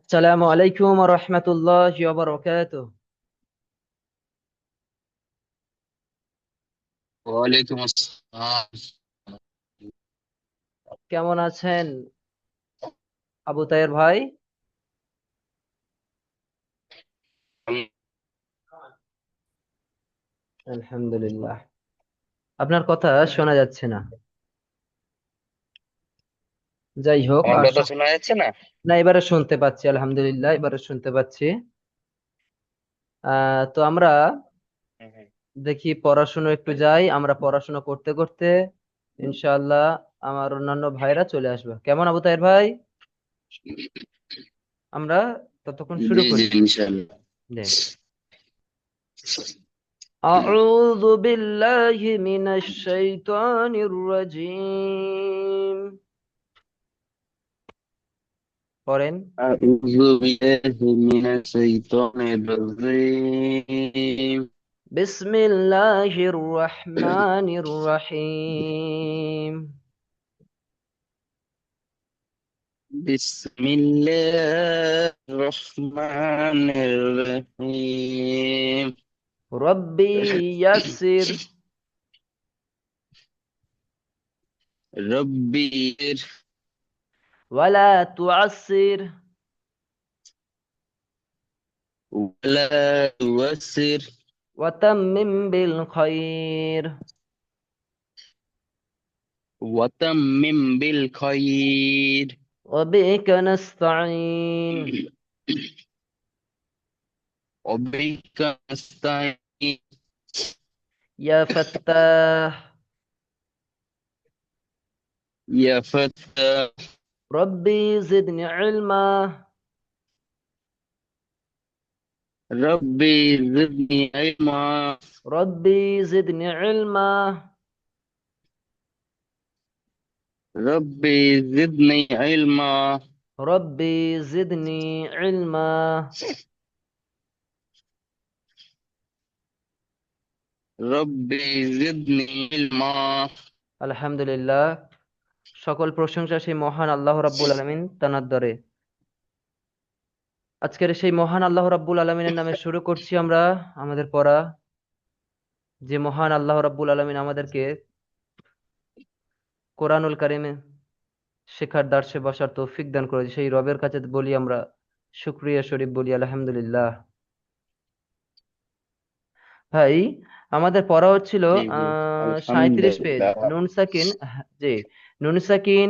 আসসালামু আলাইকুম ওয়া রাহমাতুল্লাহি ওয়া বারাকাতুহু। ওয়ালাইকুম আসসালাম। কেমন আছেন আবু তায়ের ভাই? আলহামদুলিল্লাহ। আপনার কথা শোনা যাচ্ছে না। যাই হোক, আমার কথা শোনা যাচ্ছে না? না, এবারে শুনতে পাচ্ছি, আলহামদুলিল্লাহ, এবারে শুনতে পাচ্ছি। তো আমরা হুম, হুম। দেখি পড়াশোনা একটু যাই, আমরা পড়াশোনা করতে করতে ইনশাআল্লাহ আমার অন্যান্য ভাইরা চলে আসবে। কেমন আবু তায়ের ভাই? আমরা ততক্ষণ শুরু জি জি, করি। ইনশাআল্লাহ। জি। أعوذ بالله من الشيطان الرجيم. পড়েন। আউযু বিল্লাহি মিনাশ শাইতানির রাজীম। بسم الله الرحمن الرحيم. বিসমিল্লাহির রহমানির রহিম। ربي يسر রব্বির ولا تعسر ওয়ালা তুয়াসসির وتمم بالخير ওয়াতাম্মিম বিল খায়র। وبك نستعين وبك نستعين. يا فتاح. يا فتى ربي زدني علما ربي زدني علما. ربي زدني علما ربي زدني علما. ربي زدني علما. ربي زدني علما. আলহামদুলিল্লাহ। সকল প্রশংসা সেই মহান আল্লাহ রাব্বুল আলামিন তানার দরে। আজকের সেই মহান আল্লাহ রাব্বুল আলামিনের নামে শুরু করছি আমরা আমাদের পড়া। যে মহান আল্লাহ রাব্বুল আলামিন আমাদেরকে কোরআনুল কারিমে শেখার দার্সে বসার তৌফিক দান করেছে, সেই রবের কাছে বলি আমরা শুকরিয়া শরীফ বলি আলহামদুলিল্লাহ। ভাই, আমাদের পড়া হচ্ছিল জি জি, 37 পেজ, আলহামদুলিল্লাহ। নুন সাকিন। জি, নুন সাকিন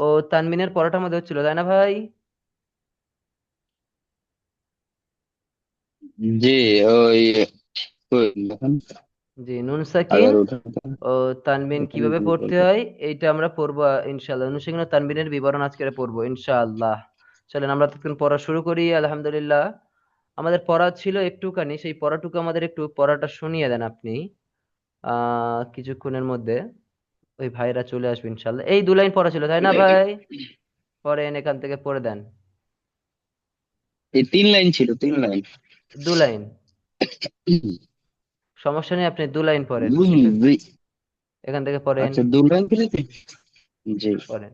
ও তানবিনের পড়াটা আমাদের হচ্ছিল, তাই না ভাই? জি, ওই ওই দেখেন, জি, নুন সাকিন 11টা ও তানবিন কিভাবে পড়তে হয় এইটা আমরা পড়বো ইনশাআল্লাহ। নুন সাকিন ও তানবিনের বিবরণ আজকে পড়বো ইনশাআল্লাহ। চলেন আমরা তখন পড়া শুরু করি আলহামদুলিল্লাহ। আমাদের পড়া ছিল একটুখানি, সেই পড়াটুকু আমাদের একটু পড়াটা শুনিয়ে দেন আপনি কিছুক্ষণের মধ্যে। ওই ভাইরা চলে আসবে ইনশাআল্লাহ। এই 2 লাইন পড়া ছিল, তাই না ভাই? পড়েন, এখান থেকে পড়ে দেন। এই 3 লাইন ছিল, 3 লাইন। 2 লাইন, সমস্যা নেই, আপনি 2 লাইন পড়েন, ঠিক আছে? বুঝলি? এখান থেকে পড়েন। আচ্ছা, 2 লাইন ছিল তো? জি। পড়েন।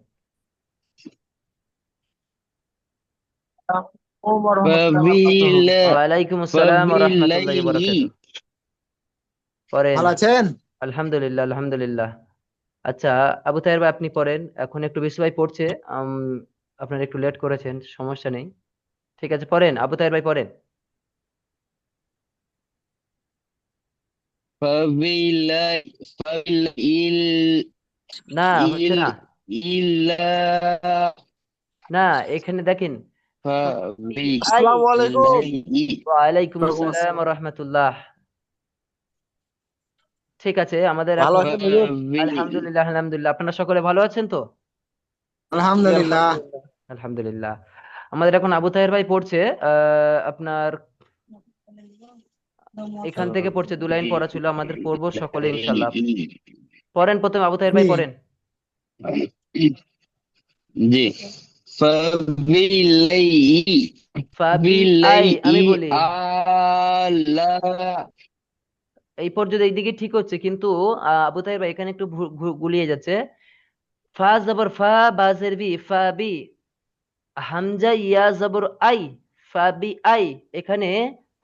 ফাবিলা ওয়ালাইকুম আসসালাম ওয়া রাহমাতুল্লাহি ওয়া ফাবিলাইলি। বারাকাতুহু। পড়েন। ভালো আছেন? আলহামদুলিল্লাহ, আলহামদুলিল্লাহ। আচ্ছা, আবু তাহের ভাই আপনি পড়েন। এখন একটু বেশি ভাই পড়ছে। আম, আপনারা একটু লেট করেছেন, সমস্যা নেই। ঠিক আছে, পড়েন আবু তাহের ভাই, পড়েন। ফাবিলাই ফাবিল না, হচ্ছে ইল না। ইল্লা না, এখানে দেখেন। আই। আসসালামু আলাইকুম। ওয়ালাইকুম ওয়ালাইকুম আসসালাম ওয়া আসসালাম। রাহমাতুল্লাহ। ঠিক আছে, আমাদের ভালো এখন আছেন হুজুর? আলহামদুলিল্লাহ, আলহামদুলিল্লাহ। আপনারা সকলে ভালো আছেন তো? জি আলহামদুলিল্লাহ। আলহামদুলিল্লাহ। আলহামদুলিল্লাহ। আমাদের এখন আবু তাহের ভাই পড়ছে আপনার এখান থেকে পড়ছে, 2 লাইন পড়া ছিল, আমাদের পড়বো সকলে ইনশাল্লাহ। পড়েন, প্রথমে আবু তাহের জি। ভাই পড়েন। জি। ফাবিলাই ফাবি আই, বিলাই আমি বলি আলা। এই পর্যন্ত এইদিকে ঠিক হচ্ছে, কিন্তু আবু তাহের ভাই এখানে একটু গুলিয়ে যাচ্ছে। ফা জবর ফা, বাজের বি, ফা বি। হামজা ইয়া জবর আই, ফাবি আই, এখানে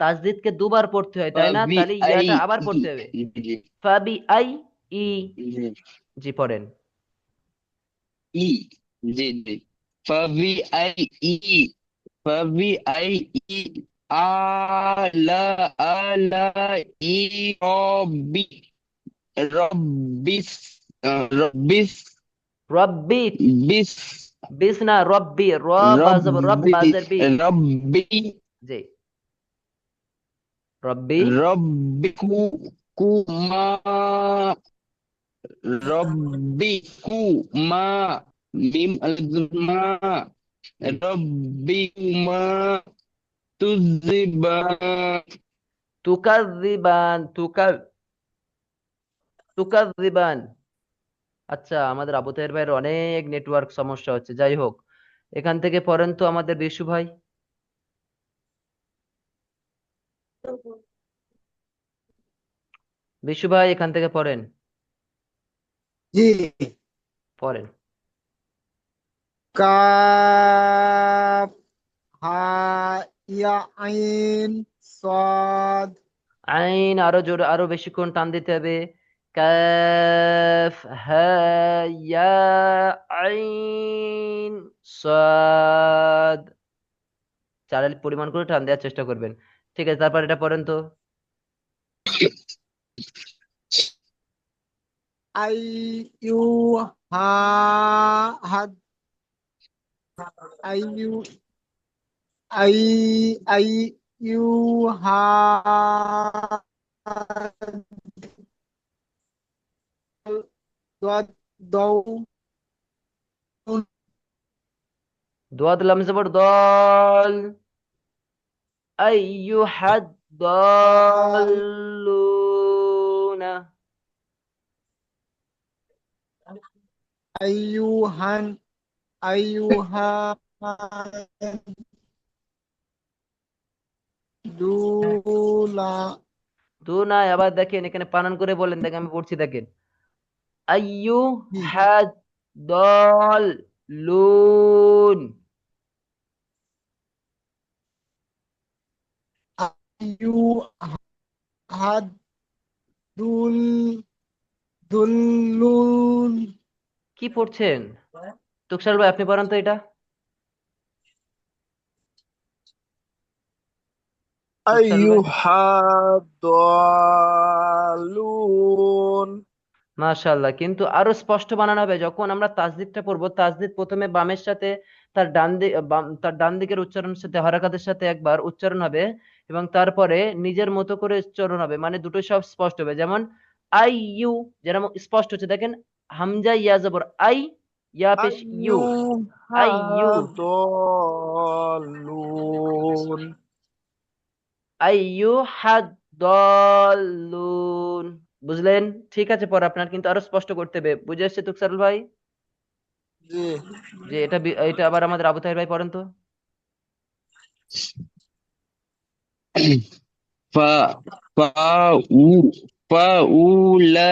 তাজদিদকে দুবার পড়তে হয় তাই না, ফাবি তাহলে আই ইয়াটা আবার ই। পড়তে হবে। জি ফাবি আই ই, জি। জি পড়েন। ই। জি জি। ফাবি আই ই। ফাবি আই ই। আলা আলা ই রব্বি। রব্বিস। রব্বিস। রব্বি, বিস। বিস না রব্বি, র বা জবর রব রব্বি। বাজের বি, রব্বি। জি রব্বি। রব্বিকু। কুমা। রব্বিকু মা। মিম মা। জি রব্বিকুমা তুজিবান। তুকাযিবান, তুকাযিবান। আচ্ছা, আমাদের আবু তাহের ভাইয়ের অনেক নেটওয়ার্ক সমস্যা হচ্ছে, যাই হোক, এখান থেকে পড়েন তো আমাদের বিশু ভাই। বিশু ভাই এখান থেকে পড়েন, জি। পড়েন। কাপ, হা, ইয়া, আইন, সাদ। আইন আরো জোরে, আরো বেশিক্ষণ টান দিতে হবে। কাফ হা ইয়া আইন সাদ, চারের পরিমাণ করে টান দেওয়ার চেষ্টা করবেন। ঠিক আছে, তারপর এটা পড়েন তো। আই, ইউ, হা, হাদ, আই, ইউ, আই, আই, ইউ, হা, দাদ, দাও, দোয়াত লাম জবর দল, আইয়ুহাদ দাল, দল্লুনা, আইয়ুহান, আইয়ুহান, দুলা, দু না, আবার দেখেন এখানে বানান করে বলেন, দেখেন আমি পড়ছি দেখেন। আইয়ু জি, হাদ দল লুন, আইয়ুহাদ, দুল, দুল্লুন, কি পড়ছেন? তুকসার ভাই আপনি পড়ান তো এটা। তুকসার ভাই, أيها الضالون মাশাআল্লাহ, কিন্তু আরো স্পষ্ট বানানো হবে যখন আমরা তাসদিদটা পড়বো। তাসদিদ প্রথমে বামের সাথে তার তার ডান দিকের উচ্চারণের সাথে হারাকাতের সাথে একবার উচ্চারণ হবে, এবং তারপরে নিজের মতো করে উচ্চারণ হবে, মানে দুটো সব স্পষ্ট হবে। যেমন আই ইউ, যেরকম স্পষ্ট হচ্ছে দেখেন, হামজা ইয়া জবর আই, ইয়া পেশ ইউ, أيها আই ইউ, الضالون আই ইউ হাদ দল্লুন, বুঝলেন? ঠিক আছে, পর আপনার কিন্তু আরো স্পষ্ট করতে হবে, বুঝে আসছে তুকসারুল ভাই? জি যে এটা এটা আবার আমাদের আবু তাহের ভাই পড়েন তো। ফা। ফাউ। ফাউলাইকা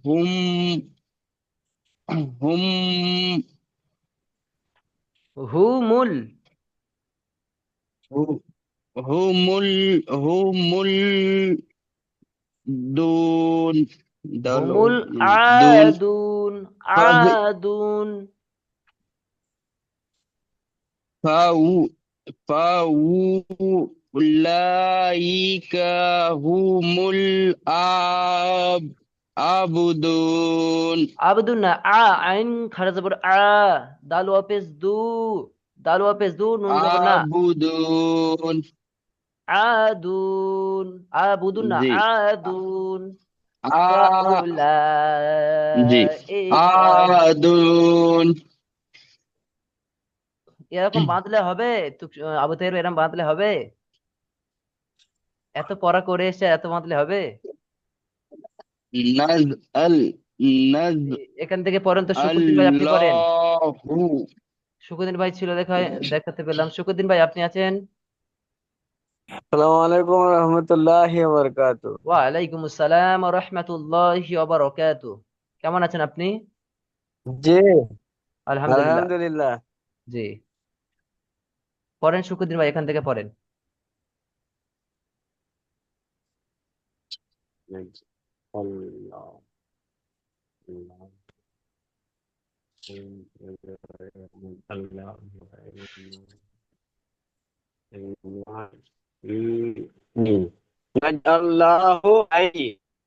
হুম। হুম। হুমুল, হুমুল। হুমুল দুন। দালো। হুমুল দুন। আদুন, ফাবি। আদুন, ফাউ। ফাউলাইকা হুমুল আবুদুন। আবদুন না, আইন খারা জবর দাল ওয়াপেস দু, দাল ওয়াপেস দু, নুন জবর না, আবুদুন। আদুন, আবুদুন না, জি। আদুন, আ। জি। ফাউলাইকা, আদুন। এরকম বাঁধলে হবে? আবু তাহের এরকম বাঁধলে হবে? এত পড়া করে এসে এত বাঁধলে হবে? নাজ আল। নাজ এখান থেকে পড়েন তো, শুকুদ্দিন ভাই আপনি পড়েন। আল্লাহু। শুকুদ্দিন ভাই ছিল, দেখাতে পেলাম। শুকুদ্দিন ভাই আপনি আছেন? আসসালামু আলাইকুম ওয়া রাহমাতুল্লাহি ওয়া বারাকাতুহু। ওয়ালাইকুম আসসালাম ওয়া রাহমাতুল্লাহি ওয়া বারাকাতুহু। কেমন আছেন আপনি? জি আলহামদুলিল্লাহ। আলহামদুলিল্লাহ। জি, পড়েন শুকুদ্দিন ভাই, এখান থেকে পড়েন। আল্লাহ, আল্লাহ, আল্লাহ, আল্লাহ, আই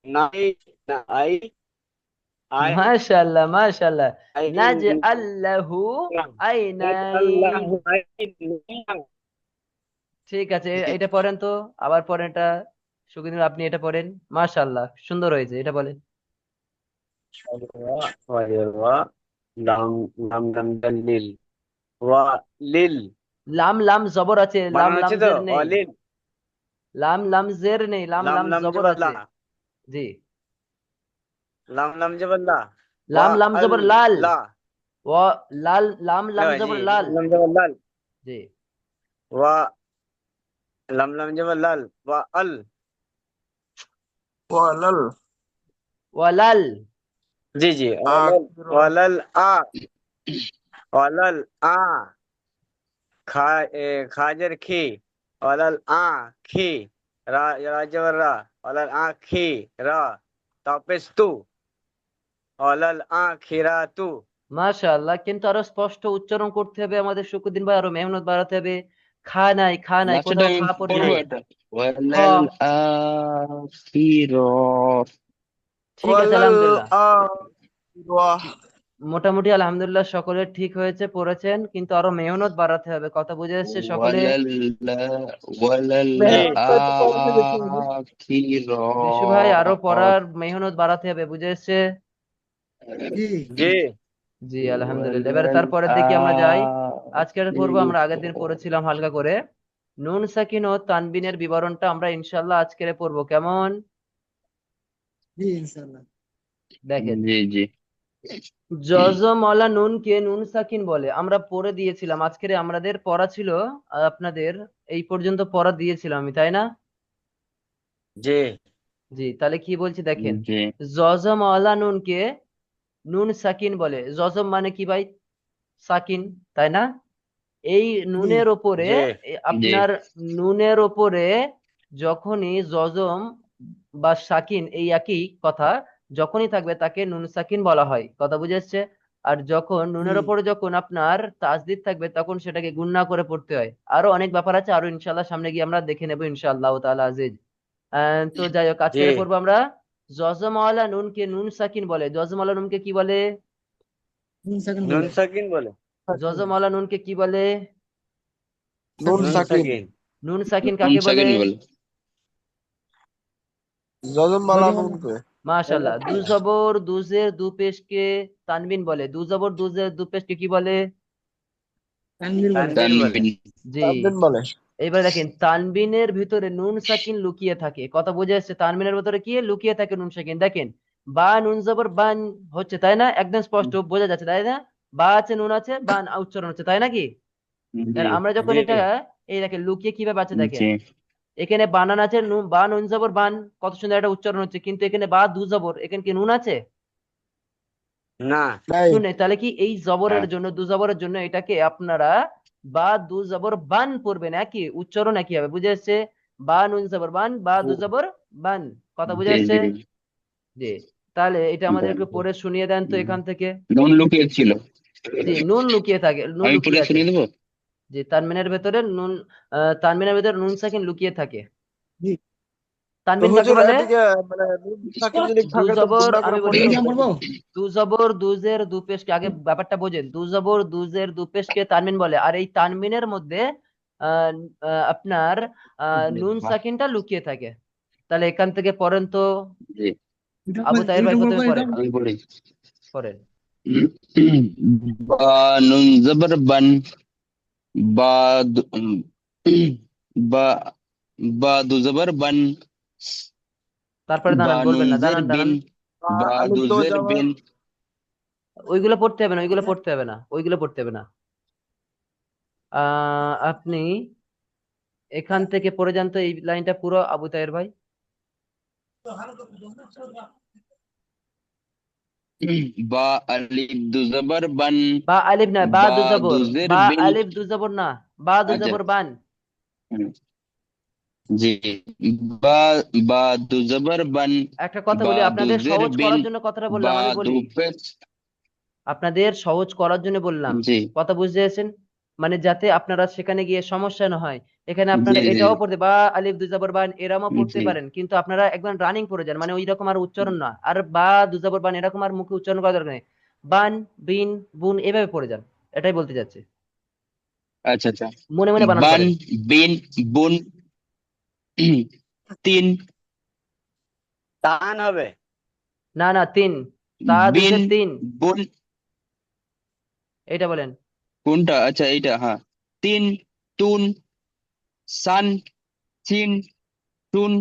নাই, না আই, আই মাশাআল্লাহ, মাশাআল্লাহ। আই নাজ আল্লাহু আইনাইন। আল্লাহ, আই ঠিক আছে, এটা পড়েন তো, আবার পড়েন এটা। সুখীন আপনি এটা পড়েন। মাশাআল্লাহ, সুন্দর হয়েছে, এটা বলেন। লাম, লাম লাম লিল, ওয়া লিল, লাম লাম জবর আছে, লাম বানানো লাম হচ্ছে তো, জের নেই। অলিল, লাম লাম জের নেই, লাম লাম লাম লাম জবর জবর লা, আছে। জি। লাম লাম জবর লা, ওয়া লাম লাম আল জবর লাল। লা, ও লাল, লাম লাম জি, জবর লাল। লাম লাম জবর লাল, জি। ওয়া লাম লাম জবর লাল, ওয়া আল, ওয়ালাল, ওয়ালাল। জি জি, ওয়ালাল আ, ওয়ালাল আ, খা, খাজের খি, ওয়ালাল আ খি, রাজবর রা, ওয়ালাল আ খি রা, তাপেস তু, ওয়ালাল আ খিরাতু। মাশাআল্লাহ, কিন্তু আরো স্পষ্ট উচ্চারণ করতে হবে আমাদের শুকুদ্দিন ভাই, আরো মেহনত বাড়াতে হবে। খা নাই, খা নাই, লাস্টের কোথাও আমি খা পড়ে পড়বো নাই। এটা, খ। ওয়ালাল আখিরাত। ঠিক আছে, ওয়ালাল আলহামদুলিল্লাহ। আখিরাহ। মোটামুটি আলহামদুলিল্লাহ সকলের ঠিক হয়েছে, পড়েছেন, কিন্তু আরো মেহনত বাড়াতে হবে। কথা বুঝে এসছে সকলে? ওয়ালাল ওয়ালাল জি। মেহনতটাই তো কম থেকে বিশু ভাই, আরো আখিরাত। পড়ার মেহনত বাড়াতে হবে, বুঝে এসছে? জি জি, আলহামদুলিল্লাহ। এবারে ওয়ালাল তারপরের দিকে আমরা যাই। আজকের পর্ব আমরা আগের দিন আখিরাত। পড়েছিলাম হালকা করে। নুন সাকিন ও তানবিনের বিবরণটা আমরা ইনশাল্লাহ আজকের পড়বো, কেমন? দেখেন, জি জি জজমওয়ালা নুনকে নুন সাকিন বলে, আমরা পড়ে দিয়েছিলাম আজকের আমাদের পড়া ছিল। আপনাদের এই পর্যন্ত পড়া দিয়েছিলাম আমি, তাই না? জি জি, তাহলে কি বলছি দেখেন। জি জজমওয়ালা নুনকে নুন সাকিন বলে। জজম মানে কি ভাই? সাকিন, তাই না? এই নুনের ওপরে, জি জি আপনার নুনের ওপরে যখনই জজম বা সাকিন, এই একই কথা, যখনই থাকবে তাকে নুন সাকিন বলা হয়। কথা বুঝে এসছে? আর যখন নুনের ওপরে যখন আপনার তাসদিদ থাকবে, তখন সেটাকে গুণনা করে পড়তে হয়। আরো অনেক ব্যাপার আছে, আরো ইনশাল্লাহ সামনে গিয়ে আমরা দেখে নেবো ইনশাআল্লাহ তাআলা আজিজ। তো যাই হোক, জি। আজকে পড়বো আমরা জজমওয়ালা নুনকে নুন সাকিন বলে। জজমওয়ালা নুনকে কি বলে? নুন সাকিন বলে, জজমওয়ালা নুনকে কি বলে? নুন সাকিন, নুন সাকিন কোন কাকে বলে? সেকেন্ড বলে? জজমওয়ালা নুনকে মাশাআল্লাহ। দু জবর দুজের দু পেশকে তানবিন বলে। দু জবর দুজের দু পেশকে কি বলে? তানবিন বলে, তানবিন। জি। তানবিন বলে। এবার দেখেন, তানবিনের ভিতরে নুন সাকিন লুকিয়ে থাকে। কথা বুঝে আসছে? তানবিনের ভিতরে কি লুকিয়ে থাকে? নুন সাকিন। দেখেন, বা নুন জবর বান হচ্ছে, তাই না? একদম স্পষ্ট বোঝা যাচ্ছে, তাই না? বা আছে, নুন আছে, বান উচ্চারণ হচ্ছে, তাই নাকি? জি আর আমরা যখন জি এটা, এই দেখেন লুকিয়ে কিভাবে আছে দেখেন। জি এখানে বানান আছে, বা নুন জবর বান, কত সুন্দর একটা উচ্চারণ হচ্ছে, কিন্তু এখানে বা দু জবর, এখানে কি নুন আছে? না, নাই। শুনে, তাহলে কি এই জবরের হ্যাঁ, জন্য, দু জবরের জন্য এটাকে আপনারা বা দু জবর বান পড়বেন, একই উচ্চারণ একই হবে। বুঝে এসছে? বা নুন জবর বান, বা দু জবর বান। কথা বুঝে জি এসছে? জি জি। তাহলে এটা আমাদের একটু পড়ে শুনিয়ে দেন তো এখান থেকে। নুন লুকিয়ে ছিল। জি, নুন লুকিয়ে থাকে, নুন আমি পড়ে লুকিয়ে আছে। শুনিয়ে দেবো। জি, তানমিনের ভেতরে নুন, তানমিনের ভেতরে নুন সাকিন লুকিয়ে থাকে। তো তানবিন কাকে হুজুর বলে? এদিকে মানে নুন সাকিন যদি দু থাকে তো জবর, গুণনা আমি করে বলি পড়তে শোনেন। হবে নাকি? দু জবর দুজের দু পেশকে, আগে ব্যাপারটা বোঝেন। দু জবর দুজের দু পেশকে তানমিন বলে, আর এই তানমিনের মধ্যে আহ, আপনার নুন সাকিনটা লুকিয়ে থাকে। তাহলে এখান থেকে পড়েন তো। জি আবু তাহের ভাই প্রথমে পড়েন। আমি পড়ি। পড়েন। বা নুন জবর বান। বা বা বা দু জবর বান। তারপরে বা দাঁড়ান, নুন বলবেন না, জের দাঁড়ান বিন। দাঁড়ান। বা আলিফ দু দো জের যাওয়ার, বিন। ওইগুলো পড়তে হবে না, ওইগুলো পড়তে হবে না, ওইগুলো পড়তে হবে না। আপনি এখান থেকে পড়ে যান তো এই লাইনটা পুরো, আবু তাহের ভাই। বা আলিফ দু জবর বান। বা আলিফ না, বা বা দু জবর, দুজের বা বিন। আলিফ দু জবর না, বা দু আচ্ছা। জবর বান। হুম, জি। বা বা দু জবর বান। একটা কথা বা বলি, আপনাদের দুজের সহজ বিন। করার জন্য কথাটা বললাম, বা আমি দু বলি পেশ। আপনাদের সহজ করার জন্য বললাম। জি কথা বুঝতে পেরেছেন? মানে যাতে আপনারা সেখানে গিয়ে সমস্যা না হয়। এখানে জি আপনারা জি এটাও পড়তে, বা আলিফ দুই জবর বান এরমও পড়তে জি পারেন, কিন্তু আপনারা একবার রানিং পড়ে যান, মানে ওই রকম আর উচ্চারণ না, আর বা দুই জবর বান এরকম আর মুখে উচ্চারণ করা দরকার নেই। বান, বিন, বুন এভাবে পড়ে যান, এটাই বলতে যাচ্ছে। আচ্ছা আচ্ছা। মনে মনে বানান বান করেন। বিন বুন। তিন। টান হবে। না না, তিন। তা বিন দুজের তিন। বুন। এটা বলেন। কোনটা? আচ্ছা এইটা, হ্যাঁ। তিন তুন সান চিন টুন।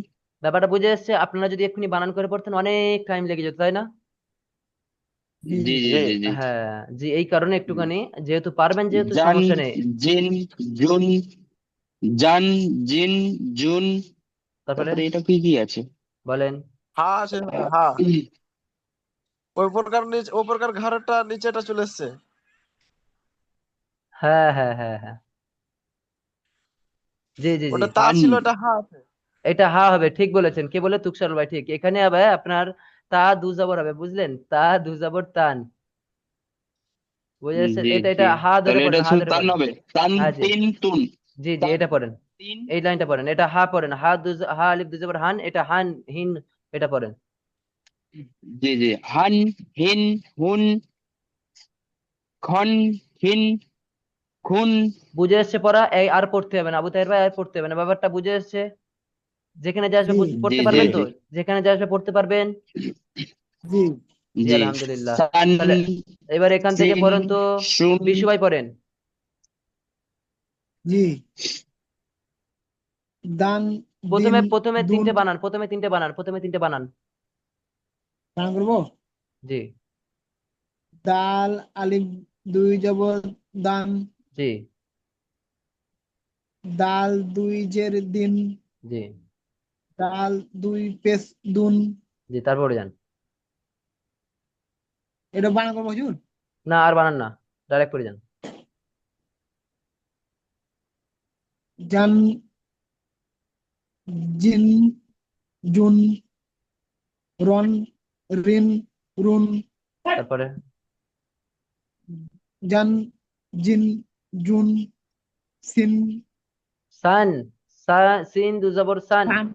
ব্যাপারটা বুঝে এসছে? আপনারা যদি এক্ষুনি বানান করে পড়তেন অনেক টাইম লেগে যেত, তাই না? জি জি জি জি। জি জি। হ্যাঁ জি, এই কারণে একটুখানি, যেহেতু পারবেন, যেহেতু জান সমস্যা নেই। জিন জুন। জান জিন জুন। তারপরে তারপরে এটা কি কি আছে? বলেন। হা আছে, হা। ওই প্রকার নিচে, ও প্রকার ঘাড়টা নিচেটা চলে এসছে। হ্যাঁ হ্যাঁ হ্যাঁ হ্যাঁ, জি জি জি। ওটা তা হান। ছিল, এটা হা আছে। এটা হা হবে, ঠিক বলেছেন। কে বলে? তুকসার ভাই, ঠিক। এখানে হবে আপনার তা দু জবর হবে, বুঝলেন? তা দু জবর তান। বুঝে এসছে? জি এটা জি। এটা হা ধরে তাহলে এটা পড়েন, হা শুধু ধরে তান পড়েন। হবে। তান হ্যাঁ জি তিন তুন। জি জি, তান এটা পড়েন। তিন। এই লাইনটা পড়েন, এটা হা পড়েন, হা হা আলিফ দু জবর হান, এটা হান হিন, এটা পড়েন। জি জি। হান হিন হুন খন হিন খুন। বুঝে এসছে পড়া? এই আর পড়তে হবে না আবু তাহের ভাই, আর পড়তে হবে না, ব্যাপারটা বুঝে এসছে? যেখানে যা আসবে জি জি পড়তে জি পারবেন তো? জি যেখানে যা আসবে পড়তে পারবেন? জি জি জি। আলহামদুলিল্লাহ। সান তাহলে এবার এখান থেকে সিন পড়েন তো। শুন। বিশু ভাই পড়েন। জি। দান দিন প্রথমে প্রথমে দুন। তিনটে বানান, প্রথমে তিনটে বানান, প্রথমে তিনটে বানান। বানান করবো। জি দাল আলিফ দুই জবর দান। জি দাল দুই জের দিন। জি দাল দুই পেশ দুন। জি, তারপরে যান। এটা বানান করবো হুজুর। না আর বানান না, ডাইরেক্ট করে যান। জান জিন জুন রন রিন রুন। তারপরে জান জিন জুন সিন সান, সিন দু জবর সান। সান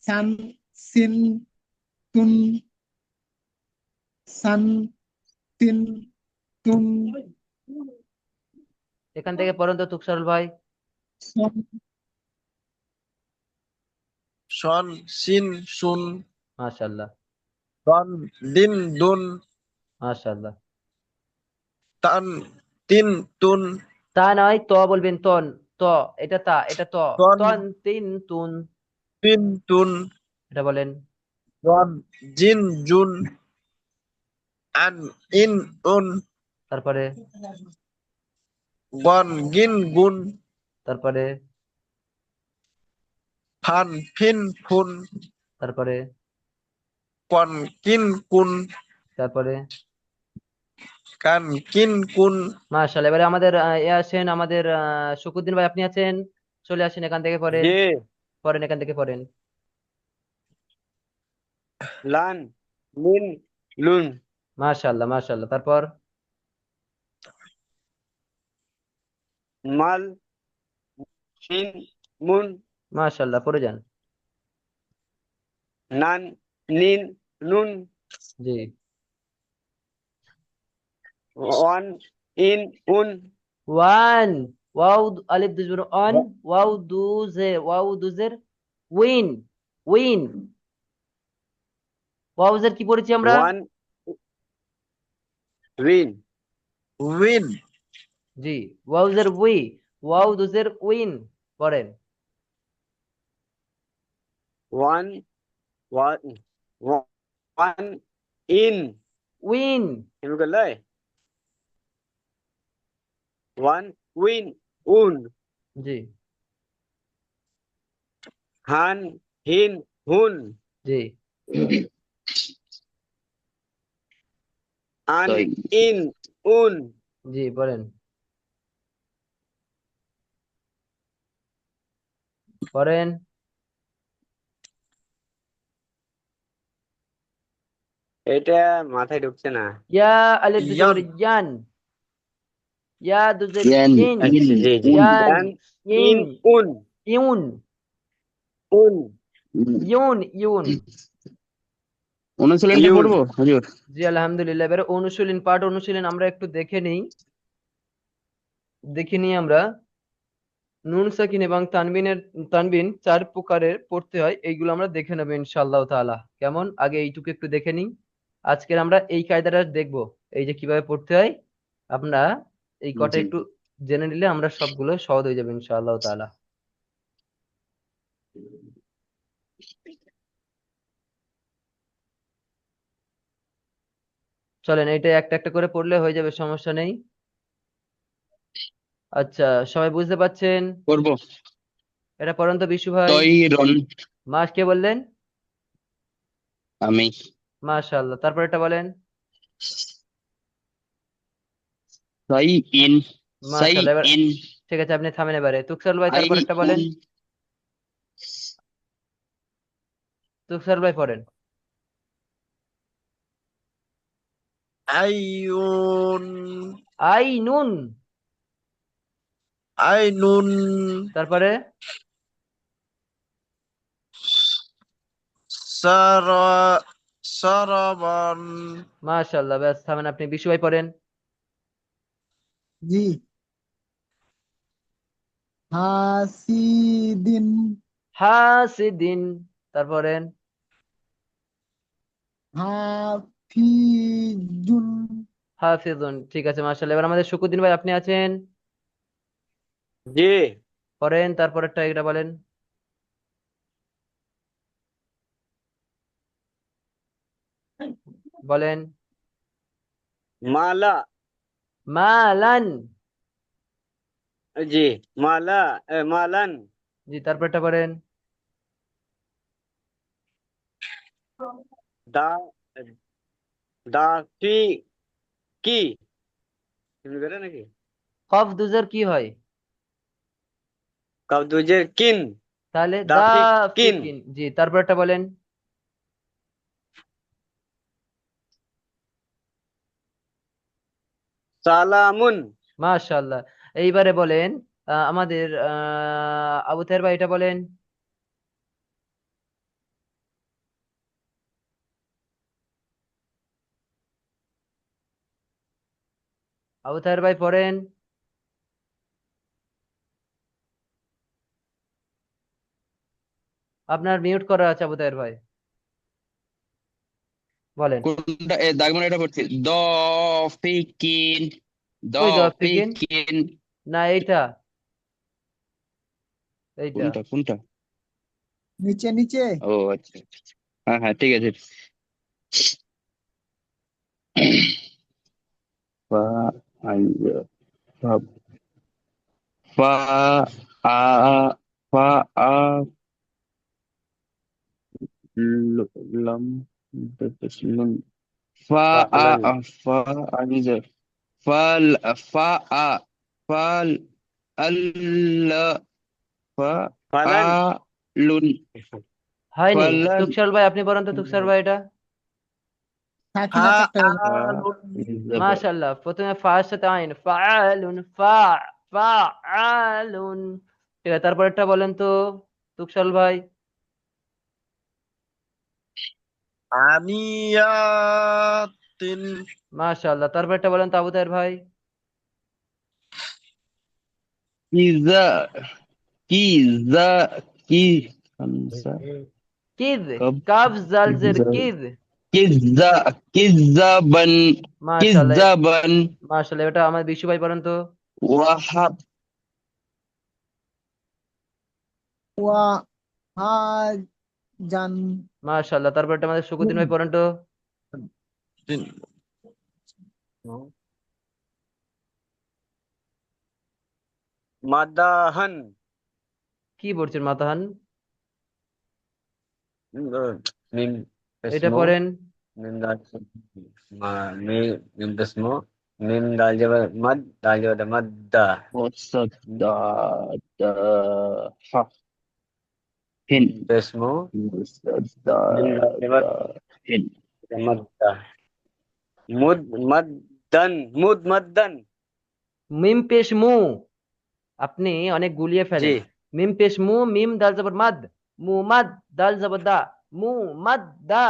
সান সিন তুন সান তিন তুন এখান থেকে পড়েন তো তুকসারুল ভাই। সন শন শিন শুন মাশাআল্লাহ দন দিন দুন মাশাআল্লাহ। তান তিন তুন তা নয়, ত বলবেন, তন। ত, এটা তা, এটা ত। তন তন তিন তুন, তিন তুন এটা বলেন। রন জিন জুন আন ইন উন তারপরে গন গিন গুন তারপরে ফান ফিন ফুন তারপরে কন কিন কুন তারপরে কান কিন কুন। মাশাআল্লাহ। এবারে আমাদের এ আছেন, আমাদের শুকুদ্দিন ভাই, আপনি আছেন? চলে আসেন, এখান থেকে পড়েন। জি। পড়েন, এখান থেকে পড়েন। লান লিন লুন মাশাআল্লাহ মাশাআল্লাহ। তারপর মাল মিন মুন মাশাআল্লাহ, পড়ে যান। নান নিন নুন জি ওয়ান ইন উন ওয়ান, ওয়াও আলিফ দুজের অন, ওয়াও ওয়াও দুজের উইন, উইন। ওয়াউজের কি পড়েছি আমরা? ওয়ান উইন উইন জি, ওয়াউজের উই, ওয়াও দুজের উইন। পড়েন। ওয়ান ওয়ান ওয়ান ইন উইন। এমনি করলে ওয়ান উইন উন জি হান হিন হুন জি আন, তাই ইন, উন, জি বলেন, পড়েন। এটা মাথায় ঢুকছে না। ইয়া আলিফ দুজবর ইয়ান ইয়ান, ইয়া দুজের ইয়ান ইন, আচ্ছা, জি জি। উন ইয়ান, ইয়ান, ইন, ইন, উন, ইউন, উন, ইউন, ইউন। অনুশীলনটা ইউন। পড়বো হুজুর? জি আলহামদুলিল্লাহ। এবারে অনুশীলন, পাঠ অনুশীলন আমরা একটু দেখে নিই। দেখে নিই আমরা। নুন সাকিন এবং তানবিন 4 প্রকারের পড়তে হয়, এইগুলো আমরা দেখে নেবো ইনশাআল্লাহ তাআলা। কেমন, আগে এইটুকু একটু দেখে নিই। আজকের আমরা এই কায়দাটা দেখবো, এই যে কিভাবে পড়তে হয়। আমরা এই কটা জি একটু জেনে নিলে আমরা সবগুলো সহজ হয়ে যাবে ইনশাআল্লাহ তাআলা। চলেন এটা একটা একটা করে পড়লে হয়ে যাবে, সমস্যা নেই। আচ্ছা, সবাই বুঝতে পারছেন? পড়বো। এটা পড়েন তো বিশু ভাই। তৈরন, মাস কে বললেন? আমি। মাশাআল্লাহ। তারপর এটা বলেন। সাই ইন, সাই মাশাআল্লাহ। এবার ইন, ঠিক আছে, আপনি থামেন এবারে। তুকসাল ভাই আই তারপর একটা বলেন। উন, তুকসাল ভাই পড়েন। আইউন আই নুন, আইনুন তারপরে সারা সারাবান মাশাআল্লাহ। ব্যাস থামেন আপনি। বিশু ভাই পড়েন। জি, হাসিদিন, হাসিদিন, তারপরে হাফিজুন, হাফিজুন। ঠিক আছে মাশাআল্লাহ। এবার আমাদের শুকুদ্দিন ভাই আপনি আছেন, জি। পড়েন তারপরেরটা এটা বলেন। বলেন। মালা, মালান, জি। মালা, মালান। জি তারপরটা পড়েন। দা, দা, ফি, কি তুমি বেরো নাকি? কফ দুজের কি হয়? কাবদুজের কিন, তাহলে দাফিক কিন, দাফিকিন। জি তারপরটা বলেন। সালামুন। মাশাআল্লাহ। এইবারে বলেন আমাদের আবু তাহের ভাই এটা বলেন। আবু তাহের ভাই পড়েন। আপনার মিউট করা আছে আবু তাহের ভাই, বলেন। কোনটা? দাগ মানে এটা পড়ছি। দফিকিন, কই দফিকিন? দফিকিন। না এইটা, এইটা। কোনটা কোনটা? নিচে নিচে। ও আচ্ছা, হ্যাঁ হ্যাঁ ঠিক আছে। ফা আই ফা ফা আ ফা আ লাম লাম ফা আ ফালান, ফা আইজ ফাল ফা আ ফাল আল্লা ফা ফালান। আলুন হয়নি। ফালান তুকসার ভাই আপনি বলেন তো, তুকসার ভাই এটা। সাকিন ফা আছে একটা। ফা আলুন জবর মাশাআল্লাহ। প্রথমে ফার সাথে আইন, ফাআলুন, ফাআলুন। ঠিক আছে, তারপরেরটা বলেন তো তুকসাল ভাই। আনিয়াতিন মাশাআল্লাহ। তারপরেরটা বলেন তো আবু তাহের ভাই। কিজা কিজা কি খামসা কিদ, কব কাফ জালজের কিজা কিদ। কিজা কিজাবান মাশাআল্লাহ। কিজাবান মাশাআল্লাহ। এটা আমার বিশু ভাই পড়েন তো। ওয়াহাব ওয়া হাজান, মাশাআল্লাহ। তারপরটা আমাদের শুকুদ্দিন ভাই পড়েন তো। মাদাহান, কি পড়ছেন মাতাহান? মিম, এটা পেশমো, পড়েন। मीम दाल मीम पेस्मो मीम दाल जबर मद दाल जबर मद्दा وصداد هن पेस्मो मीम दाल जबर وصداد هن मद्दा मद्दन मद्दन মিম পেশ মু আপনি অনেক গুলিয়ে जी ফেলেন। মিম পেশ মু, মিম দাল জবর মাদ, মু মাদ দাল জবর দা, মু মাদ দা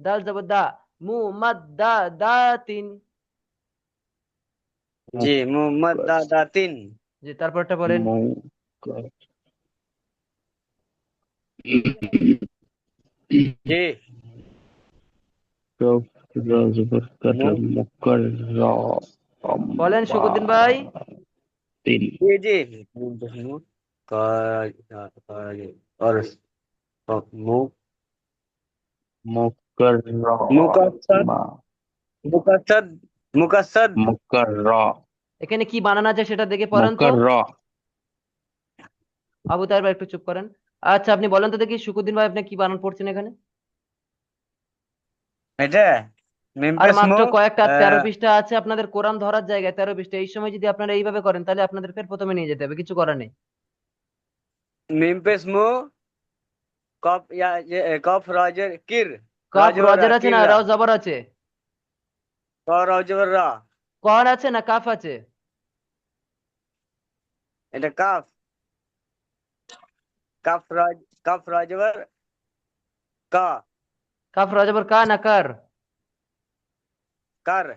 দাল জবর দা, মু মাদ দা দা তিন। जी मोहम्मद दादा तीन জি তারপরটা বলেন। منكر जी كف راز بركة मु- مكرر বলেন শকুদ্দিন ভাই। باطل जी जी मीम पेस्मो का और मु مكرر मुकसद ما मुकसद मुकसद مكرر এখানে কি বানানো আছে সেটা দেখে পড়েন তো। مكرر আবু তাহের ভাই একটু চুপ করেন। আচ্ছা আপনি বলেন তো দেখি শুকুদ্দিন ভাই আপনি কি বানান পড়ছেন এখানে। এটা मीम আর पेस्मो মাত্র কয়েকটা 13 পৃষ্ঠা আছে আপনাদের কোরআন ধরার জায়গায়, 13 পৃষ্ঠা। এই সময় যদি আপনারা এইভাবে করেন তাহলে আপনাদের ফের প্রথমে নিয়ে যেতে হবে, কিছু করার নেই। मीम पेस्मो कफ या ये कफ राजर किर কফ राजवरा রজের আছে না किर রাও জবর আছে? राजवरा কর আছে না কাফ আছে? এটা কাফ কাফ রাজ কাফ রাজবর কা কাফ রজবর কা না কার? কার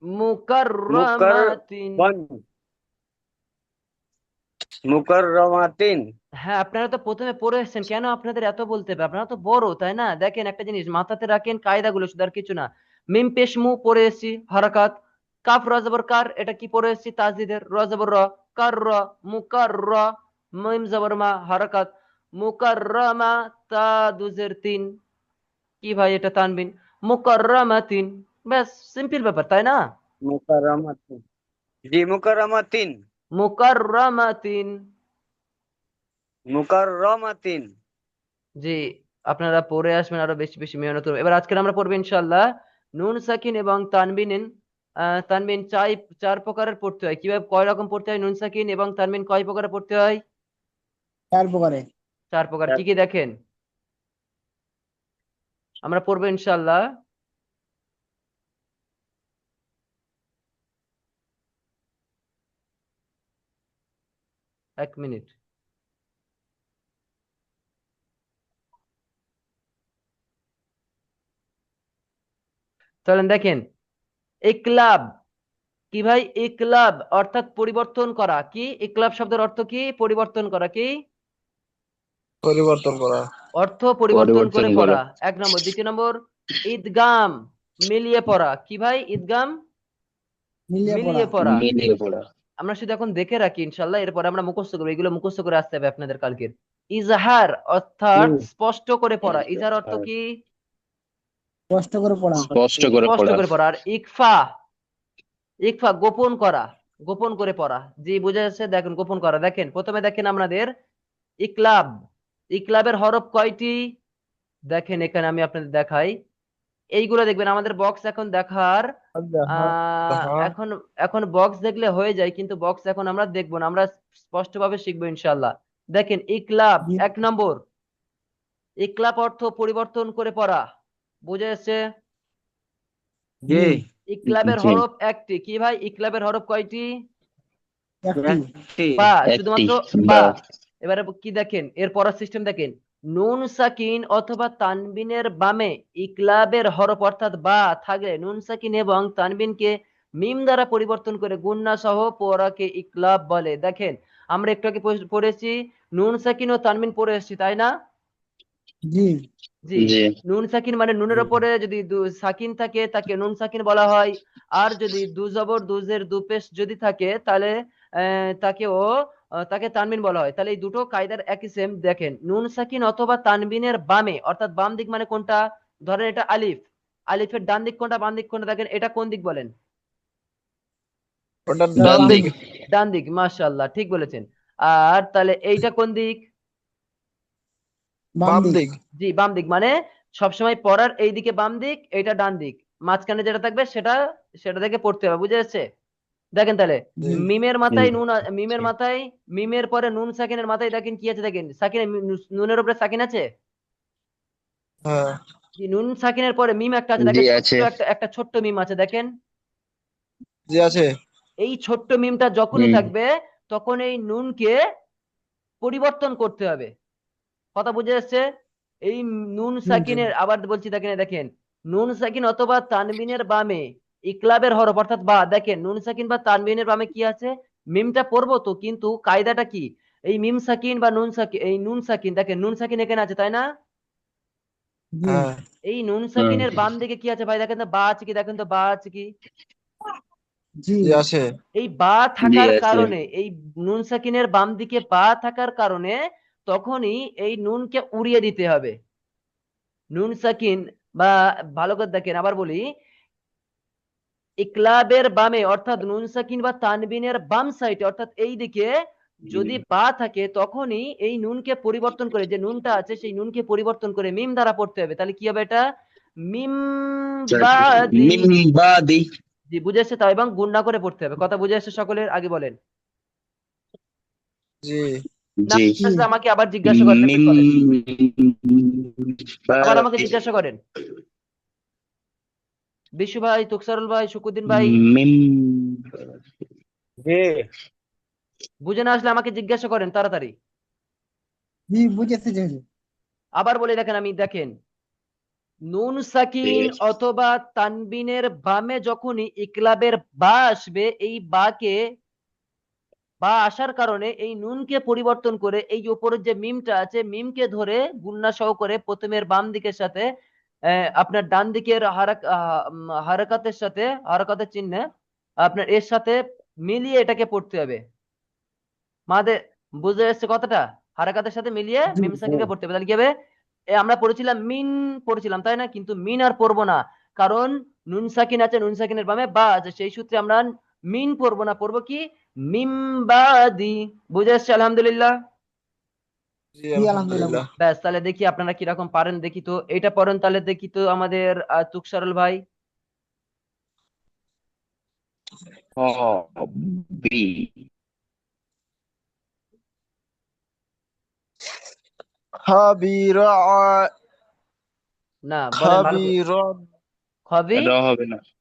মুকার মুকাররামাতিন। বন মুকাররমাতিন হ্যাঁ আপনারা তো প্রথমে পড়ে এসেছেন, কেন আপনাদের এত বলতে হবে? আপনারা তো বড় তাই না? দেখেন একটা জিনিস মাথাতে রাখেন, কায়দাগুলো শুধু, আর কিছু না। মিম পেশ মু পড়ে এসেছি হারাকাত। কাফ রজবর কার, এটা কি পড়ে এসেছি তাসদিদের। র জবর র, কার র, মুকার র, মিম জবর মা হারাকাত। মুকাররমা তা দুজের তিন। কি ভাই এটা তানবিন। মুকাররমাতিন, ব্যাস সিম্পল ব্যাপার তাই না? মুকাররমাতিন জি মুকাররমাতিন মুকাররমাতিন। মুকাররমাতিন জি আপনারা পড়ে আসবেন, আরো বেশি বেশি মেহনত করবেন। এবার আজকে আমরা পড়বো ইনশাআল্লাহ নুন সাকিন এবং তানবিন। তানবিন চার প্রকারের পড়তে হয়। কিভাবে, কয় রকম পড়তে হয় নুন সাকিন এবং তানবিন কয় প্রকারে পড়তে হয়? 4 প্রকারে। 4 প্রকার। কি কি দেখেন আমরা পড়বো ইনশাআল্লাহ। এক মিনিট। চলেন দেখেন। ইকলাব কি ভাই? ইকলাব অর্থাৎ পরিবর্তন করা। কি ইকলাব শব্দের অর্থ কি? পরিবর্তন করা। কি পরিবর্তন করা। অর্থ? পরিবর্তন পরিবর্তন করে করা পড়া, 1 নম্বর। দ্বিতীয় নম্বর ঈদগাম, মিলিয়ে পড়া। কি ভাই? ঈদগাম মিলিয়ে পড়া। মিলিয়ে পড়া। মিলিয়ে পড়া আমরা শুধু এখন দেখে রাখি ইনশাল্লাহ, এরপরে আমরা মুখস্থ করবো। এগুলো মুখস্থ করে আসতে হবে আপনাদের কালকের। ইজহার অর্থাৎ স্পষ্ট করে পড়া। ইজহার অর্থ কি? কষ্ট করে পড়া। স্পষ্ট করে স্পষ্ট পড়া করে পড়া। আর ইকফা, ইকফা গোপন করা, গোপন করে পড়া। জি বুঝে যাচ্ছে? দেখেন গোপন করা। দেখেন প্রথমে দেখেন আমাদের ইকলাব। ইকলাবের হরফ কয়টি? দেখেন এখানে আমি আপনাদের দেখাই। এইগুলো দেখবেন আমাদের বক্স এখন দেখার হ্যাঁ এখন এখন বক্স দেখলে হয়ে যায়, কিন্তু বক্স এখন আমরা দেখবো না, আমরা স্পষ্টভাবে শিখবো ইনশাআল্লাহ। দেখেন ইকলাব, 1 নম্বর ইকলাব অর্থ পরিবর্তন করে পড়া। বুঝে যাচ্ছে? জি ইকলাবের জি হরফ একটি। কি ভাই? ইকলাবের হরফ কয়টি? একটি। একটি বা, একটি শুধুমাত্র বা বা। এবারে কি দেখেন এর পড়ার সিস্টেম দেখেন। নুন সাকিন অথবা তানবিনের বামে ইকলাবের হরফ অর্থাৎ বা থাকলে নুন সাকিন এবং তানবিনকে মিম দ্বারা পরিবর্তন করে গুন্না সহ পড়াকে ইকলাব বলে। দেখেন আমরা একটু আগে পড়েছি নুন সাকিন ও তানবিন পড়ে এসেছি তাই না? জি। জি। জি নুন সাকিন মানে নুনের উপরে যদি সাকিন থাকে তাকে নুন সাকিন বলা হয়। আর যদি দু জবর দুজের দু পেশ যদি থাকে তাহলে তাকে তানবিন বলা হয়। তাহলে এই দুটো কায়দার একই সেম। দেখেন নুন সাকিন অথবা তানবিনের বামে, অর্থাৎ বাম দিক মানে কোনটা? ধরেন এটা আলিফ, আলিফের ডান দিক কোনটা বাম দিক কোনটা? দেখেন এটা কোন দিক বলেন? ওটা ডান দিক ডান দিক। মাশাআল্লাহ ঠিক বলেছেন। আর তাহলে এইটা কোন দিক? বাম বাম দিক। দিক। জি, বাম দিক মানে সবসময় পড়ার এইদিকে বাম দিক, এটা ডান দিক, মাঝখানে যেটা থাকবে সেটা সেটা থেকে পড়তে হবে, বুঝে যাচ্ছে? দেখেন তাহলে জি মিমের মাথায় নুন মিমের মাথায়, মিমের পরে নুন সাকিনের মাথায় দেখেন কি আছে, দেখেন সাকিন, নুনের উপরে সাকিন আছে। হ্যাঁ, জি, নুন সাকিনের পরে মিম একটা আছে, জি দেখেন আছে। ছোট্ট একটা ছোট্ট মিম আছে, দেখেন। জি আছে। এই ছোট্ট মিমটা যখনই থাকবে তখন এই নুনকে পরিবর্তন করতে হবে। কথা বুঝে যাচ্ছে? এই নুন জি জি সাকিনের, আবার বলছি দেখেন, দেখেন নুন সাকিন অথবা তানবিনের বামে ইকলাবের হরফ অর্থাৎ বা, দেখেন নুন সাকিন বা তানবিনের বামে কি আছে, মিমটা পড়বো তো, কিন্তু কায়দাটা কি, এই মিম সাকিন বা নুন সাকিন, এই নুন সাকিন, দেখেন নুন সাকিন এখানে আছে তাই না? জি হ্যাঁ, এই নুন সাকিনের বাম দিকে কি আছে ভাই, দেখেন তো বা আছে কি, দেখেন তো বা আছে কি। জি জি আছে। এই বা জি থাকার আছে। কারণে, এই নুন সাকিনের বাম দিকে বা থাকার কারণে তখনই এই নুনকে উড়িয়ে দিতে হবে। নুন সাকিন বা, ভালো করে দেখেন আবার বলি, ইকলাবের বামে অর্থাৎ নুন সাকিন বা তানবিনের বাম সাইডে অর্থাৎ এই দিকে যদি বা থাকে তখনই এই নুনকে পরিবর্তন করে, যে নুনটা আছে সেই নুনকে পরিবর্তন করে মিম দ্বারা পড়তে হবে। তাহলে কি হবে এটা, মিম বাদি। মিম বাদি। জি, বুঝে এসছে? তাও এবং গুণনা করে পড়তে হবে। কথা বুঝে এসছে সকলের? আগে বলেন। জি। না জি। বুঝে আসলে আমাকে আবার জিজ্ঞাসা করেন, রিপিট মিম করেন, আবার আমাকে বাদি। জিজ্ঞাসা করেন। বিশু ভাই, তুকসারুল ভাই, শুকুদ্দিন ভাই, মিম। জি বুঝে না আসলে আমাকে জিজ্ঞাসা করেন তাড়াতাড়ি। জি বুঝেছি জি জি। আবার বলে দেখেন, আমি দেখেন নুন সাকিন অথবা তানবিনের বামে যখনই ইকলাবের বা আসবে, এই বাকে, বা আসার কারণে এই নুনকে পরিবর্তন করে এই উপরের যে মিমটা আছে মিমকে ধরে গুণনা সহ করে প্রথমের বাম দিকের সাথে আপনার ডান দিকের হারাকাতের সাথে, হারাকাতের চিহ্নে আপনার এর সাথে মিলিয়ে এটাকে পড়তে হবে। মাদের বুঝতে এসছে কথাটা? হারাকাতের সাথে মিলিয়ে জি মিম সাকিনকে পড়তে হবে। তাহলে কি হবে, আমরা পড়েছিলাম মিন, পড়েছিলাম তাই না, কিন্তু মিন আর পড়বো না, কারণ নুন সাকিন আছে, নুন সাকিনের বামে বা আছে, সেই সূত্রে আমরা মিন পড়বো না, পড়বো কি, মিম বাদি। বুঝে এসছে? আলহামদুলিল্লাহ। জি জি আলহামদুলিল্লাহ। আলহামদুলিল্লাহ। ব্যাস, তাহলে দেখি আপনারা কিরকম পারেন, দেখি তো এটা পড়েন তাহলে, দেখি তো আমাদের তুকসারুল ভাই। হবি। খাবিরা। না বলেন ভালো করে। খাবিরন। খবি, র হবে না। ওটা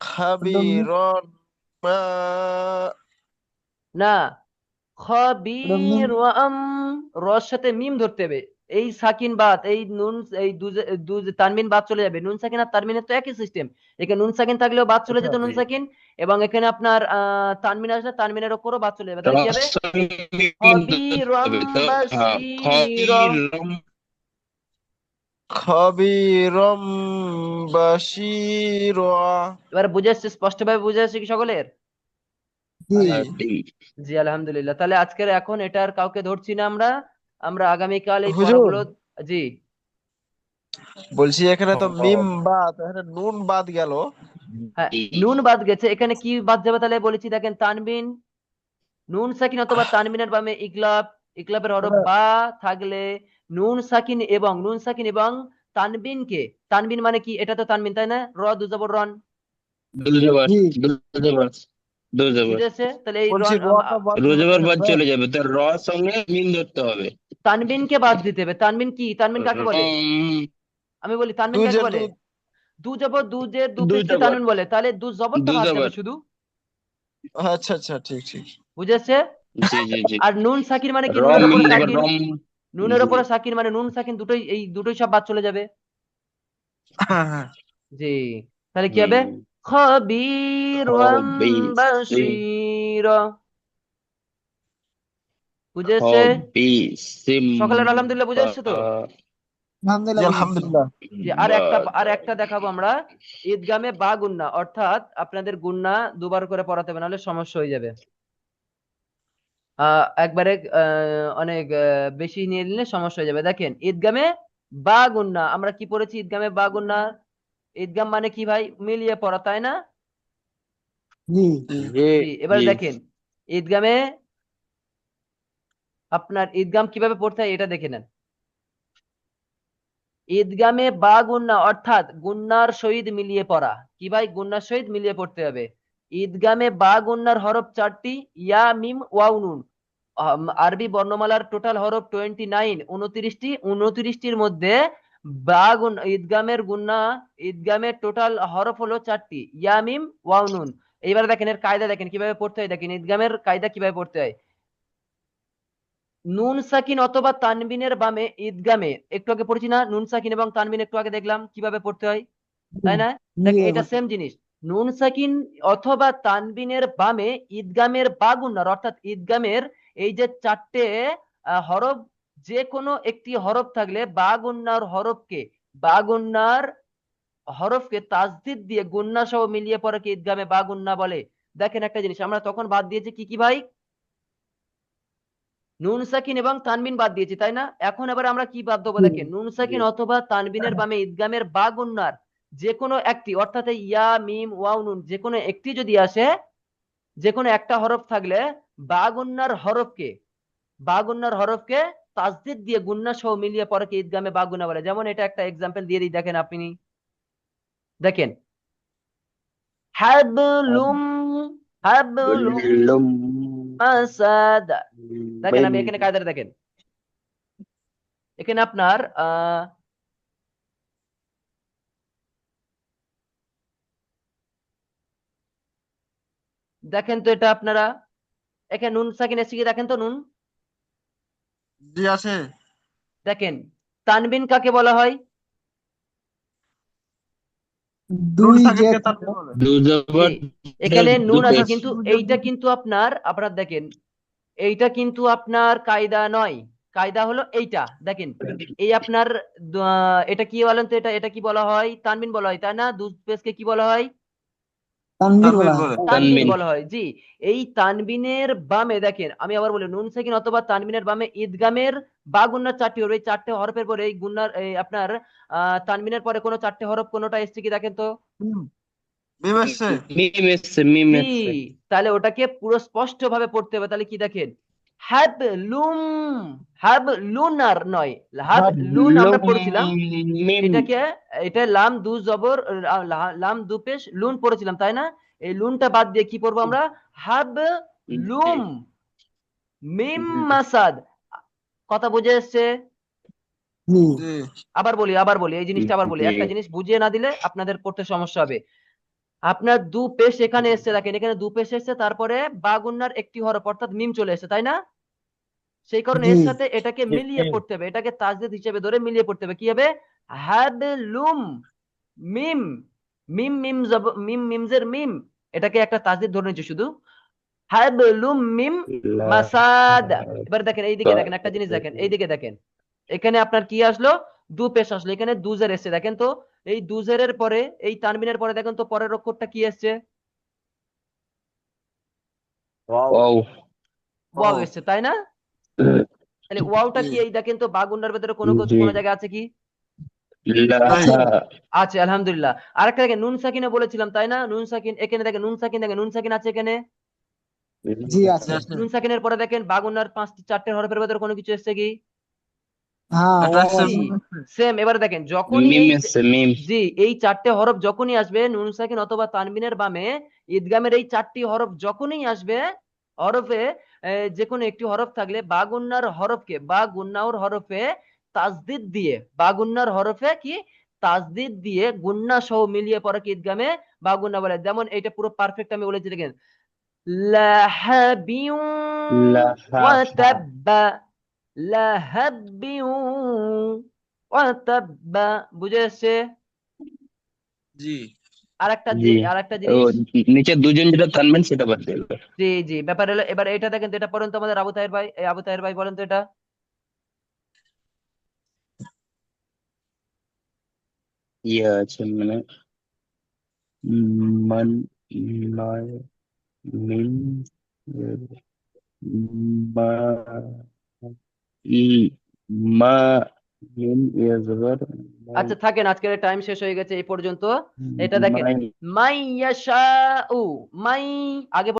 খাবিরন মা। না, ওটা মিম। খবির রর সাথে মিম ধরতে হবে। এই সাকিন বাদ, এই নুন, এই তানবিন বাদ চলে যাবে। নুন সাকিন আর তানবিনের তো একই সিস্টেম, এখানে নুন সাকিন থাকলেও বাদ চলে আচ্ছা। যেত নুন সাকিন, এবং এখানে আপনার তানবিন আসলে তানবিনের উপরও বাদ চলে যাবে। তাহলে কি হবে, রস মিম খবিরম হবে তো। হ্যাঁ, বাসীর। খবিরম। খাবিরম বাশিরা। এবার বুঝে আসছে, স্পষ্টভাবে বুঝে আসছে কি সকলের? জি জি। বাদি। জি আলহামদুলিল্লাহ। তাহলে আজকের এখন এটা আর কাউকে ধরছি না আমরা, আমরা আগামীকাল এই হুজুর পড়াগুলো। জি, বলছি এখানে তো মিম হবি। বাদ, এখানে নুন বাদ গেল। হ্যাঁ, নুন বাদ গেছে, এখানে কি বাদ যাবে তাহলে বলেছি, দেখেন তানবিন, নুন সাকিন অথবা তানবিনের বামে ইকলাব, ইকলাবের হরফ ওটা বা থাকলে নুন সাকিন এবং নুন সাকিন এবং তানবিনকে, তানবিন মানে কি, এটা তো তানবিন তাই না, র দু জবর রন, দুজবার। জি দুজবার। দুজবার। বুঝেছে? তাহলে এই বলছি রন রটা বাদ দিতে হবে রোজবার এখানে, বাদ তাই? চলে যাবে, তো র সঙ্গে মিম ধরতে হবে। তানবিনকে বাদ দিতে হবে। তানবিন কি, তানবিন কাকে বলে, রম। আমি বলি তানবিন কাকে দুজের বলে, দুধ। দু জবর দু যে দু পেশকে দুজবার। তানবিন বলে, তাহলে দু জবরটা বাদ যাবে দুজবার। শুধু, আচ্ছা আচ্ছা, ঠিক ঠিক। বুঝেছে? জি জি জি। আর নুন সাকিন মানে কি, রম নুনের মিম উপরে দেবার সাকিন, রম। নুনের জি। উপরে সাকিন মানে নুন সাকিন দুটোই, এই দুটোই সব বাদ চলে যাবে। হ্যাঁ হ্যাঁ। জি, তাহলে কি হবে, হুম। খবীর হবি। বাসীর। বুঝে এসছে? হবি। সিম। সকালের আলহামদুলিল্লাহ বুঝে এসছে তো? জি আলহামদুলিল্লাহ বুঝেছি। আলহামদুলিল্লাহ। জি, আর একটা দেখাবো আমরা, ঈদগামে বা গুন্না, অর্থাৎ আপনাদের গুন্না দুবার করে পড়াতে হবে, নাহলে সমস্যা হয়ে যাবে। একবারে অনেক বেশি নিয়ে নিলে সমস্যা হয়ে যাবে। দেখেন ঈদগামে বা গুন্না, আমরা কি পড়েছি ঈদগামে বা গুন্না, ঈদগাম মানে কি ভাই, মিলিয়ে পড়া তাই না? জি জি জি জি, এবার জি। দেখেন ঈদগামে আপনার ঈদগাম কিভাবে পড়তে হয় এটা দেখে নেন। ঈদগামে বা গুন্না অর্থাৎ গুন্নার সহিত মিলিয়ে পড়া। কি ভাই? গুন্নার সহিত মিলিয়ে পড়তে হবে। ঈদগামে বা গুন্নার হরফ 4টি, ইয়া মিম ওয়াও নুন। আরবি বর্ণমালার টোটাল হরফ 29, 29টি। 29টির মধ্যে বা গুন ঈদগামের গুন্না, ঈদগামের টোটাল হরফ হলো 4টি, ইয়া মিম ওয়াও নুন। এইবার দেখেন এর কায়দা দেখেন কিভাবে পড়তে হয়। দেখেন ঈদগামের কায়দা কিভাবে পড়তে হয়। নুন সাকিন অথবা তানবিনের বামে ঈদগামে, একটু আগে পড়েছি না নুন সাকিন এবং তানবিন, একটু আগে দেখলাম কিভাবে পড়তে হয়, তাই না? জি দেখ এটা ভাই। সেম জিনিস। নুন সাকিন অথবা তানবিনের বামে ঈদগামের বা গুন্নার অর্থাৎ ঈদগামের এই যে 4টে হরফ, যে কোনো একটি হরফ থাকলে বা গুন্নার হরফকে, বা গুন্নার হরফকে তাসদিদ দিয়ে গুন্না সহ মিলিয়ে পড়াকে ঈদগামে বা গুন্না বলে। দেখেন একটা জিনিস, আমরা তখন বাদ দিয়েছি কি কি ভাই? নুন সাকিন এবং তানবিন বাদ দিয়েছি, তাই না? এখন এবার আমরা কি বাদ দেবো? দেখেন নুন সাকিন অথবা তানবিনের বামে ঈদগামের বা গুন্নার যে কোনো একটি, অর্থাৎ এই ইয়া মিম ওয়াও নুন যে কোনো একটি যদি আসে, যে কোনো একটা হরফ থাকলে বা গুন্নার হরফকে, বা গুন্নার হরফকে তাসদিদ দিয়ে গুন্না সহ মিলিয়ে পরে ঈদগামে বা গুন্না বলে। যেমন এটা একটা এক্সাম্পল দিয়ে দিই, দেখেন আপনি দেখেন, হাবলুম, হাবলুম লুম মাসাদ। দেখেন মিম আমি এখানে কায়দাটা দেখেন, এখানে আপনার দেখেন তো এটা আপনারা এখানে নুন সাকিন এসে কি দেখেন তো নুন, জি আছে। দেখেন তানবিন কাকে বলা হয়? নুন দুই যে সাকিনকে থাকে, তানবিন বলে। দু জি, জবর এখানে নুন আছে দুপেশ কিন্তু এইটা কিন্তু আপনার দেখেন এইটা কিন্তু আপনার কায়দা নয়। কায়দা হলো এইটা, দেখেন এই আপনার এটা কি বলেন তো, এটা এটা কি বলা হয়? তানবিন বলা হয়, তাই না? দুপেশকে কি বলা হয়? তানভীর বলা তানবিন হয়। বলে। তানবিন তানবিন বলা হয়। জি, এই তানবিনের বামে দেখেন, আমি আবার বলি নুন সাকিন অথবা তানবিনের বামে ঈদগামের বা গুন্নার 4টি হরফ, এই 4টে হরফের পরে এই গুন্নার এই আপনার তানবিনের পরে কোনো 4টে হরফ কোনোটা এসছে কি দেখেন তো? মিম। মিম এসছে। মিম এসছে মিম জি, এসছে তাহলে ওটাকে পুরো স্পষ্ট ভাবে পড়তে হবে। তাহলে কি দেখেন, হ্যাব লুম, হ্যাব লুনার নয়, হ্যাব লুন আমরা লুম পড়েছিলাম। মিম এটাকে, এটা লাম দু জবর, লাম দু পেশ লুন পড়েছিলাম, তাই না? এই লুনটা বাদ দিয়ে কি পড়বো আমরা? হাব লুম মিম মাসাদ। কথা বুঝে এসছে? জি জি। আবার বলি এই জিনিসটা আবার বলি, জি একটা জিনিস বুঝিয়ে না দিলে আপনাদের পড়তে সমস্যা হবে। আপনার দু পেশ এখানে এসছে, দেখেন এখানে দু পেশ এসছে, তারপরে বাগুন্নার একটি হরফ অর্থাৎ মিম চলে এসছে, তাই না? সেই কারণে জি এর সাথে এটাকে মিলিয়ে পড়তে হবে, এটাকে তাজদিদ হিসেবে ধরে মিলিয়ে পড়তে হবে। কি হবে? হাবলুম মিম, মিম মিম মিম মিমজের মিম, এটাকে একটা তাজদিদ ধরে নিচ্ছে শুধু, হাবলুম মিম লা মাসাদ। এবার দেখেন এইদিকে দেখেন একটা জিনিস, দেখেন এইদিকে দেখেন, এখানে আপনার কি আসলো? দু পেশ আসলো, এখানে দুজের এসছে, দেখেন তো এই দুজের পরে এই তানবিনের পরে দেখেন তো পরের অক্ষরটা কি এসছে? वाओ ওয়াও ওয়াও ও এসছে, তাই না? তাহলে ওয়াওটা জি। কি এই দেখেন তো বাগুন্ডার ভেতরে কোনো জি কোনো জায়গায় আছে কি? লা নাই। আছে। আছে, আলহামদুলিল্লাহ। আরেকটা দেখেন নুন সাকিনে বলেছিলাম, তাই না? নুন সাকিন, এখানে দেখেন নুন সাকিন, দেখেন নুন সাকিন আছে এখানে। জি জি আছে। আছে। নুন সাকিনের পরে দেখেন বাগুন্ডার 4টে হরফের ভেতরে কোনো কিছু এসছে কি? হ্যাঁ এটা ওয়াও এসছে জি, আছে। মিম এসছে। সেম। এবারে দেখেন যখনই মিম এই, এসছে মিম জি, এই 4টে হরফ যখনই আসবে নুন সাকিন অথবা তানবিনের বামে ঈদগামের এই 4টি হরফ যখনই আসবে, হরফে যে কোনো একটি হরফ থাকলে বাগুন্নার হরফকে, বা গুন্নাউর হরফে তাসদিদ দিয়ে, বাগুন্নার হরফে কি তাসদিদ দিয়ে গুন্না সহ মিলিয়ে পড়া কি ঈদগামে বা গুন্না বলে। যেমন এটা পুরো পারফেক্ট আমি বলেছি, দেখেন লাহাবিউ লা হা ওয়া হা তাব্বা, লাহাবিউ ওয়া তাব্বা। বুঝে এসছে? জি। আরেকটা জি আরেকটা ও জিনিস, নিচে দুজন যেটা টানবেন সেটা বাদ দিল জি জি, ব্যাপার হলো এবার এটা দেখেন তো, এটা পড়েন তো আমাদের আবু তাহের ভাই, এই আবু তাহের ভাই বলেন তো এটা। ইয়ে আছে মানে মান নয় মিম মা ই মা মিম ইয়ে জবর আচ্ছা থাকেন, আজকের টাইম শেষ হয়ে গেছে এই পর্যন্ত। এটা দেখেন মাই মাই ইয়াশাউ, মাই, আগে